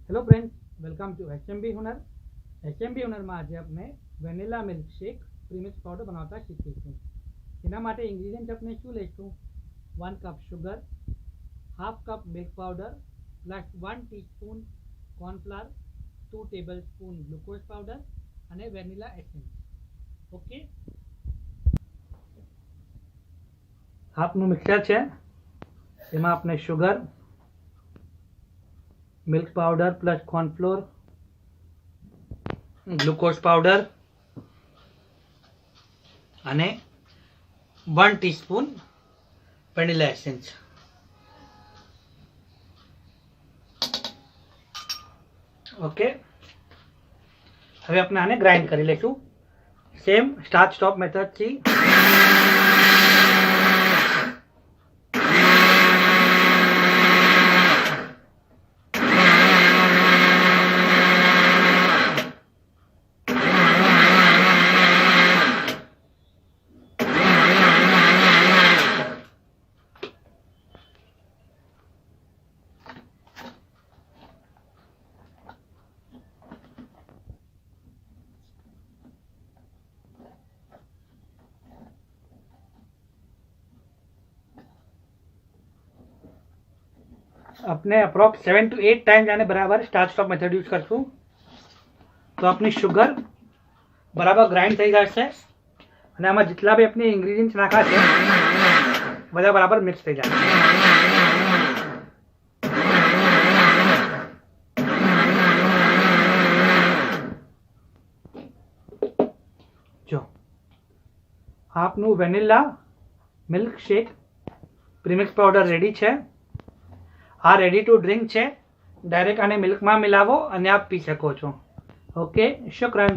Hello friends, welcome to HMB હુનર. HMB હુનરમાં આજે આપણે vanilla milkshake premix powder બનાવતા શીખીશું. એના માટે ઇન્ગ્રીડિયન્ટ આપણે શું લઈશું? 1 cup sugar, half cup milk powder plus 1 teaspoon cornflour, 2 table spoon glucose powder અને વેનીલા એસેન્સ. ઓકે, હાફનું મિક્સર છે, એમાં આપણે sugar, milk powder plus cornflour, glucose powder અને 1 ટીસ્પૂન વેનીલા એસેન્સ. ઓકે, હવે આપણે આને ગ્રાઇન્ડ કરી લઈશું સેમ સ્ટાર્ટ સ્ટોપ મેથડથી. अपने अप्रोक्स 7 to 8 टाइम जाने बराबर स्टार्ट स्टॉप मेथड यूज करશું તો આપની શુગર બરાબર ગ્રાઇન્ડ થઈ જશે અને આમાં જેટલા બી આપની ઇન્ગ્રેડિયન્ટ્સ નાખા છે બધા બરાબર મિક્સ થઈ જશે. જો આપનું vanilla milk shake premix powder ready છે. આ રેડી ટુ ડ્રિંક છે. ડાયરેક્ટ આને મિલ્કમાં મિલાવો અને આપ પી શકો છો. ઓકે, શુક્રન.